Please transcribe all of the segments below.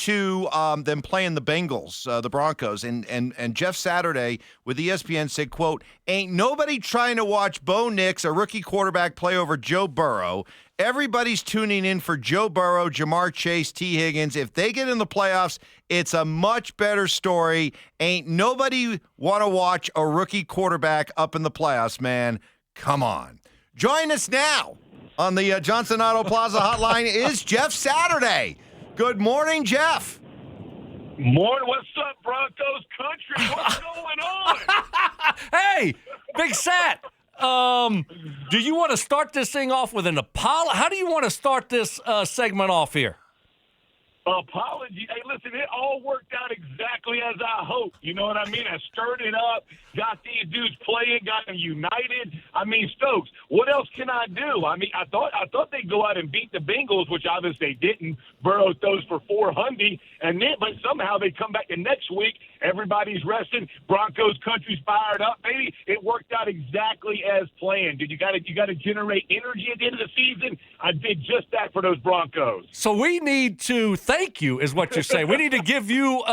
to them playing the Bengals, the Broncos, and Jeff Saturday with ESPN said, quote, "Ain't nobody trying to watch Bo Nix, a rookie quarterback, play over Joe Burrow. Everybody's tuning in for Joe Burrow, Jamar Chase, T. Higgins. If they get in the playoffs, it's a much better story. Ain't nobody want to watch a rookie quarterback up in the playoffs, man. Come on." Join us now on the Johnson Auto Plaza hotline is Jeff Saturday. Good morning, Jeff. Morning. What's up, Broncos country? What's going on? Hey, Big Sat. Do you want to start this thing off with an apology? How do you want to start this segment off here? Apology. Hey, listen, it all worked out exactly as I hoped. You know what I mean? I stirred it up, got these dudes playing, got them united. I mean, Stokes, what else can I do? I mean, I thought they'd go out and beat the Bengals, which obviously they didn't. Burrow throws for 400, but somehow they come back the next week. Everybody's resting. Broncos country's fired up. Maybe it worked out exactly as planned. Dude, you got to generate energy at the end of the season. I did just that for those Broncos. So we need to thank you, is what you're saying. We need to give you.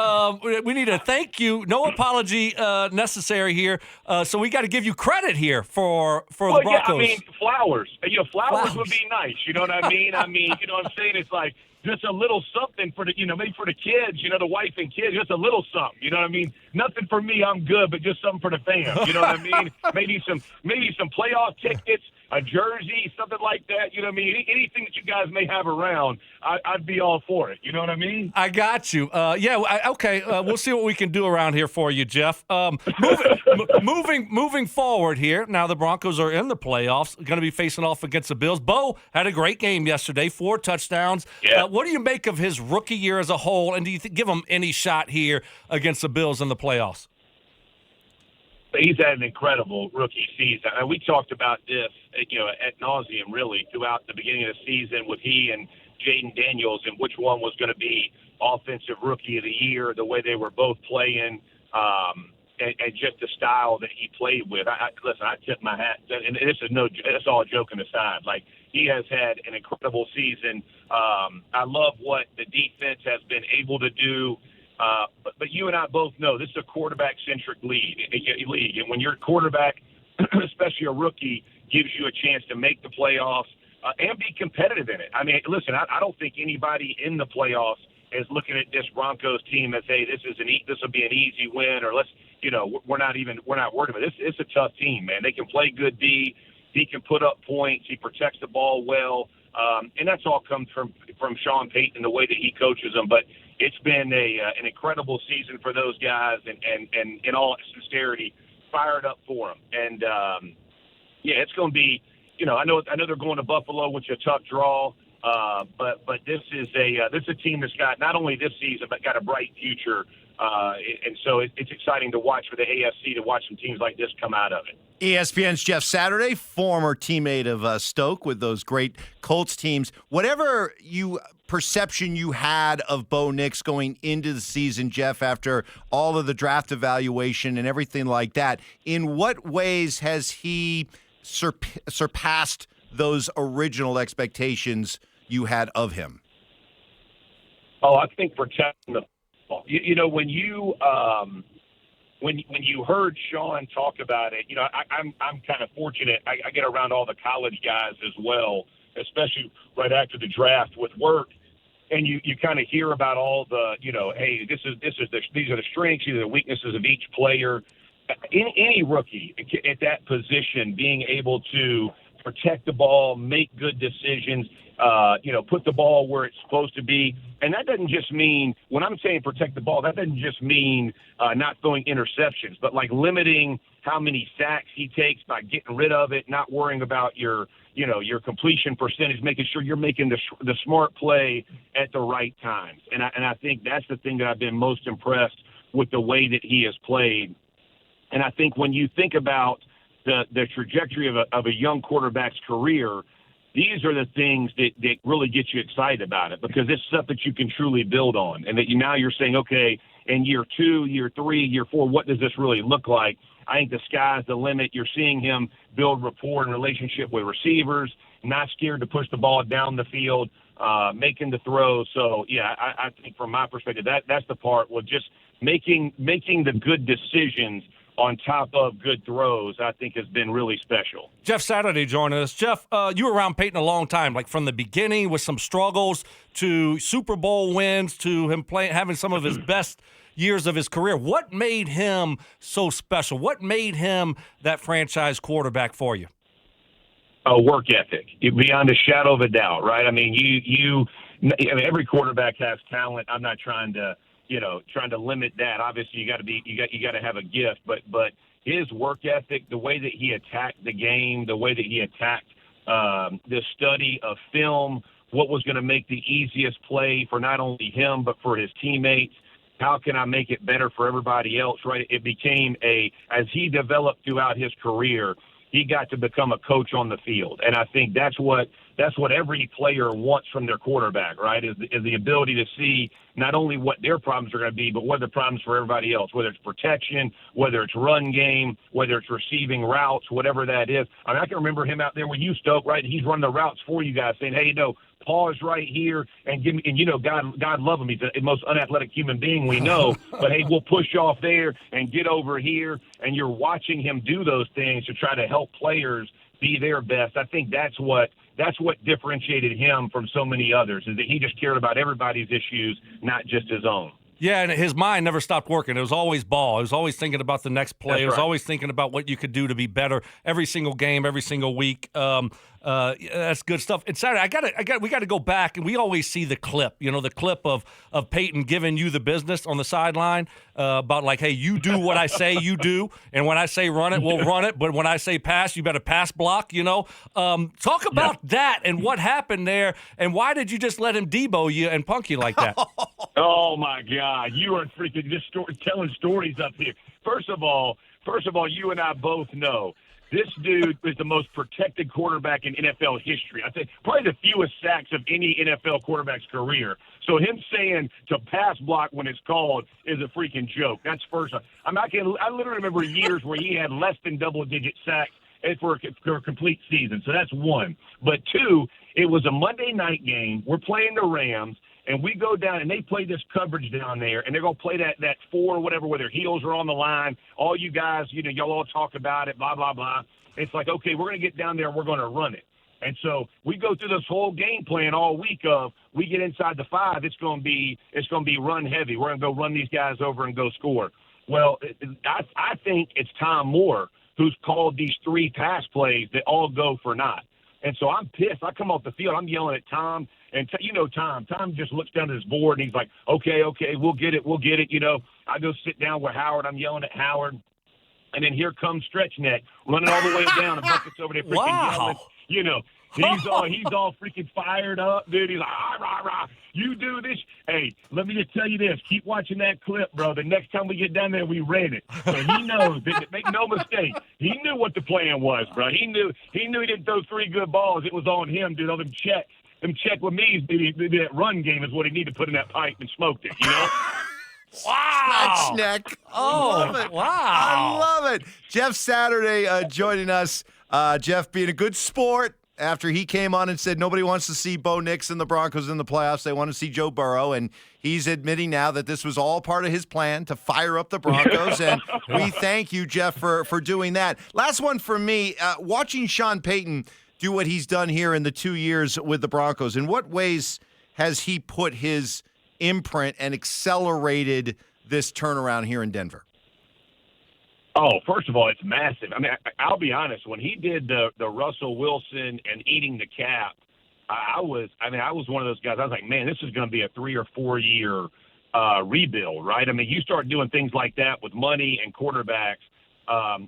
We need to thank you. No apology necessary here. So we got to give you credit here for the Broncos. Yeah, I mean, flowers. Flowers would be nice. You know what I mean? You know what I'm saying? It's like just a little something for the, maybe for the kids, the wife and kids, just a little something. You know what I mean? Nothing for me, I'm good, but just something for the fans. You know what I mean? Maybe some playoff tickets, a jersey, something like that. You know what I mean? Anything that you guys may have around, I'd be all for it. You know what I mean? I got you. Okay. We'll see what we can do around here for you, Jeff. Moving forward here. Now the Broncos are in the playoffs, going to be facing off against the Bills. Bo had a great game yesterday, 4 touchdowns. Yeah. What do you make of his rookie year as a whole, and do you give him any shot here against the Bills in the playoffs? He's had an incredible rookie season. And we talked about this, ad nauseum, really, throughout the beginning of the season with he and Jaden Daniels and which one was going to be offensive rookie of the year, the way they were both playing, and just the style that he played with. Listen, I tip my hat, and it's all joking aside. Like, he has had an incredible season. I love what the defense has been able to do. But you and I both know this is a quarterback-centric league. And when your quarterback, especially a rookie, gives you a chance to make the playoffs and be competitive in it. I mean, listen, I don't think anybody in the playoffs is looking at this Broncos team as, hey, this will be an easy win, or we're not worried about it. It's a tough team, man. They can play good D. He can put up points. He protects the ball well. And that's all comes from Sean Payton, the way that he coaches them. But it's been an incredible season for those guys, and in all sincerity, fired up for them. And it's going to be, I know they're going to Buffalo, which is a tough draw. But this is a team that's got not only this season but got a bright future. And so it's exciting to watch for the AFC, to watch some teams like this come out of it. ESPN's Jeff Saturday, former teammate of Stoke with those great Colts teams. Whatever perception you had of Bo Nix going into the season, Jeff, after all of the draft evaluation and everything like that, in what ways has he surpassed those original expectations you had of him? Oh, I think protecting the football. When you heard Sean talk about it, I'm kind of fortunate. I get around all the college guys as well, especially right after the draft with work, and you kind of hear about all the, hey, these are the strengths, these are the weaknesses of each player. Any rookie at that position being able to protect the ball, make good decisions, put the ball where it's supposed to be. And that doesn't just mean, when I'm saying protect the ball, that doesn't just mean not throwing interceptions, but like limiting how many sacks he takes by getting rid of it, not worrying about your completion percentage, making sure you're making the smart play at the right times. And I think that's the thing that I've been most impressed with, the way that he has played. And I think when you think about the trajectory of a young quarterback's career, these are the things that really get you excited about it, because it's stuff that you can truly build on, and that now you're saying, okay, in year 2, year 3, year 4, what does this really look like? I think the sky's the limit. You're seeing him build rapport and relationship with receivers. not scared to push the ball down the field, making the throws. So, yeah, I think from my perspective, that's the part with just making the good decisions on top of good throws, I think has been really special. Jeff Saturday joining us. Jeff, you were around Peyton a long time, like from the beginning with some struggles to Super Bowl wins to him having some of his best years of his career. What made him so special? What made him that franchise quarterback for you? Work ethic, beyond a shadow of a doubt, right? I mean, every quarterback has talent. I'm not trying to limit that. Obviously, you got to have a gift, but his work ethic, the way that he attacked the game, the way that he attacked the study of film, what was going to make the easiest play for not only him but for his teammates. How can I make it better for everybody else, right? It became as he developed throughout his career, he got to become a coach on the field. And I think that's what every player wants from their quarterback, right, is the ability to see not only what their problems are going to be, but what are the problems for everybody else, whether it's protection, whether it's run game, whether it's receiving routes, whatever that is. I mean, I can remember him out there with you, Stoke, right? He's running the routes for you guys saying, hey, pause right here and give me, and God love him. He's the most unathletic human being we know, but hey, we'll push off there and get over here. And you're watching him do those things to try to help players be their best. I think that's what differentiated him from so many others, is that he just cared about everybody's issues, not just his own. Yeah, and his mind never stopped working. It was always ball. It was always thinking about the next play. It was always thinking about what you could do to be better every single game, every single week. That's good stuff. And Saturday, we got to go back, and we always see the clip. The clip of Peyton giving you the business on the sideline about like, hey, you do what I say you do, and when I say run it, we'll run it. But when I say pass, you better pass block. Talk about that and what happened there, and why did you just let him Debo you and punk you like that? Oh my God, you are freaking just telling stories up here. First of all, you and I both know this dude is the most protected quarterback in NFL history. I think probably the fewest sacks of any NFL quarterback's career. So him saying to pass block when it's called is a freaking joke. That's first. I literally remember years where he had less than double-digit sacks for a complete season. So that's one. But two, it was a Monday night game. We're playing the Rams. And we go down, and they play this coverage down there, and they're going to play that 4 or whatever where their heels are on the line. All you guys, y'all all talk about it, blah, blah, blah. It's like, okay, we're going to get down there and we're going to run it. And so we go through this whole game plan all week of we get inside the 5, it's going to be run heavy. We're going to go run these guys over and go score. Well, I think it's Tom Moore who's called these 3 pass plays that all go for naught. And so I'm pissed. I come off the field. I'm yelling at Tom. And Tom just looks down at his board, and he's like, okay, we'll get it. I go sit down with Howard. I'm yelling at Howard. And then here comes Stretch Neck running all the way down, and Bucket's over there freaking yelling. He's all freaking fired up, dude. He's like, rah, rah. You do this. Hey, let me just tell you this. Keep watching that clip, bro. The next time we get down there, we ran it. So he knows. Make no mistake. He knew what the plan was, bro. He knew he didn't throw 3 good balls. It was on him, dude. All them check with me, that run game is what he needed to put in that pipe and smoked it, Wow. Stretch Neck. Oh, love it. Wow. I love it. Jeff Saturday joining us. Jeff being a good sport after he came on and said nobody wants to see Bo Nix and the Broncos in the playoffs. They want to see Joe Burrow, and he's admitting now that this was all part of his plan to fire up the Broncos, and we thank you, Jeff, for doing that. Last one for me, watching Sean Payton do what he's done here in the 2 years with the Broncos, in what ways has he put his imprint and accelerated this turnaround here in Denver? Oh, first of all, it's massive. I mean, I'll be honest. When he did the Russell Wilson and eating the cap, I was one of those guys. I was like, man, this is going to be a 3 or 4 year rebuild, right? I mean, you start doing things like that with money and quarterbacks.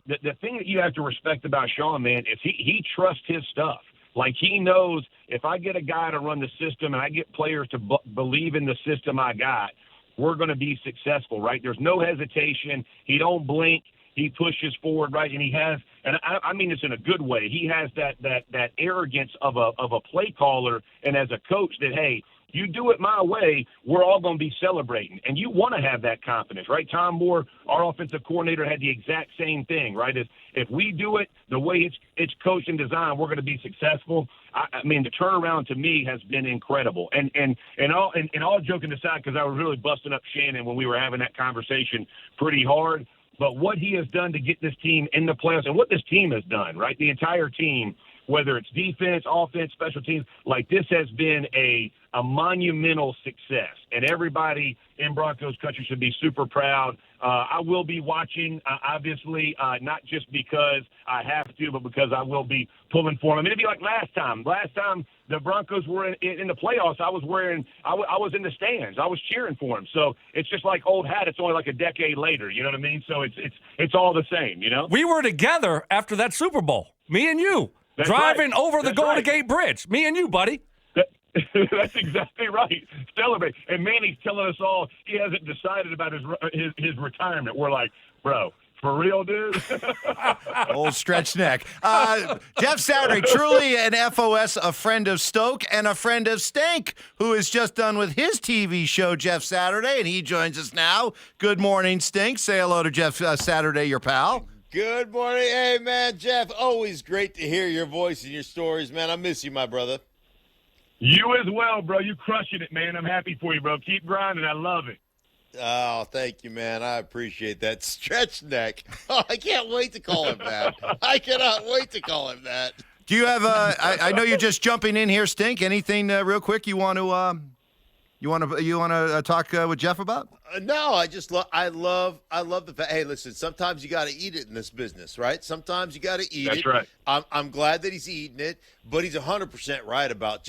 The thing that you have to respect about Sean, man, is he trusts his stuff. Like, he knows if I get a guy to run the system and I get players to believe in the system I got, we're going to be successful, right? There's no hesitation. He don't blink. He pushes forward, right? And he has, and I mean this in a good way, he has that arrogance of a play caller and as a coach that, hey, You do it my way, we're all going to be celebrating. And you want to have that confidence, right? Tom Moore, our offensive coordinator, had the exact same thing, right? If we do it the way it's coached and designed, we're going to be successful. I mean, the turnaround to me has been incredible. And all joking aside, because I was really busting up Shannon when we were having that conversation pretty hard, but what he has done to get this team in the playoffs and what this team has done, right? The entire team, whether it's defense, offense, special teams, like this has been a monumental success. And everybody in Broncos country should be super proud. I will be watching, obviously, not just because I have to, but because I will be pulling for them. I mean, it'd be like last time. Last time the Broncos were in the playoffs, I was in the stands. I was cheering for them. So it's just like old hat. It's only like a decade later. You know what I mean? So it's all the same, you know? We were together after that Super Bowl, me and you, That's driving right. over the That's Golden right. Gate Bridge. Me and you, buddy. That's exactly right. Celebrate. And Manning's telling us all he hasn't decided about his retirement. We're like, bro, for real, dude? Old stretch neck. Jeff Saturday, truly an FOS, a friend of Stoke and a friend of Stink, who is just done with his TV show, Jeff Saturday, and he joins us now. Good morning, Stink. Say hello to Jeff Saturday, your pal. Good morning. Hey, man, Jeff, always great to hear your voice and your stories, man. I miss you, my brother. You as well, bro. You crushing it, man. I'm happy for you, bro. Keep grinding. I love it. Oh, thank you, man. I appreciate that. Stretch neck. Oh, I can't wait to call him that. I cannot wait to call him that. Do you have I know you're just jumping in here, Stink. Anything real quick you want to talk with Jeff about? No, I love the fact. Hey, listen, sometimes you got to eat it in this business, right? Sometimes you got to eat it. That's right. I'm glad that he's eating it, but he's 100% right about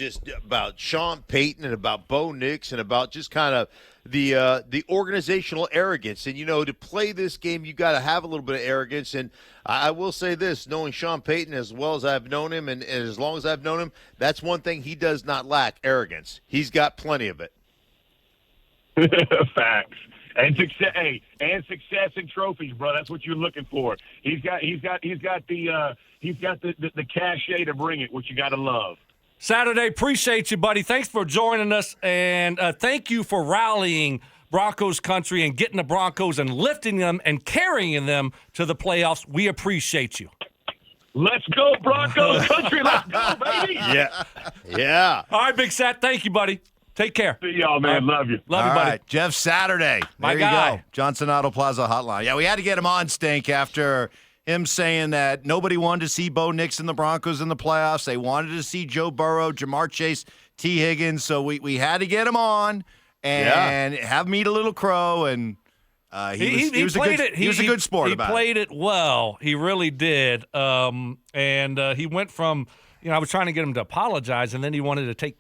Sean Payton and about Bo Nix and about just kind of the organizational arrogance. And, to play this game, you got to have a little bit of arrogance. And I will say this, knowing Sean Payton as well as I've known him and as long as I've known him, that's one thing he does not lack, arrogance. He's got plenty of it. Facts. And success, success and trophies, bro. That's what you're looking for. He's got the cachet to bring it, which you got to love. Saturday, appreciate you, buddy. Thanks for joining us, and thank you for rallying Broncos country and getting the Broncos and lifting them and carrying them to the playoffs. We appreciate you. Let's go, Broncos country. Let's go, baby. Yeah. All right, Big Sat. Thank you, buddy. Take care. See y'all, man. Love you. Love you, All buddy. right, Jeff Saturday. My there guy. you go. Johnson Auto Plaza Hotline. Yeah, we had to get him on, Stink, after him saying that nobody wanted to see Bo Nix and the Broncos in the playoffs. They wanted to see Joe Burrow, Jamar Chase, T. Higgins. So we had to get him on and have him eat a little crow. And he was a good sport about it. He played it well. He really did. And he went from, I was trying to get him to apologize, and then he wanted to take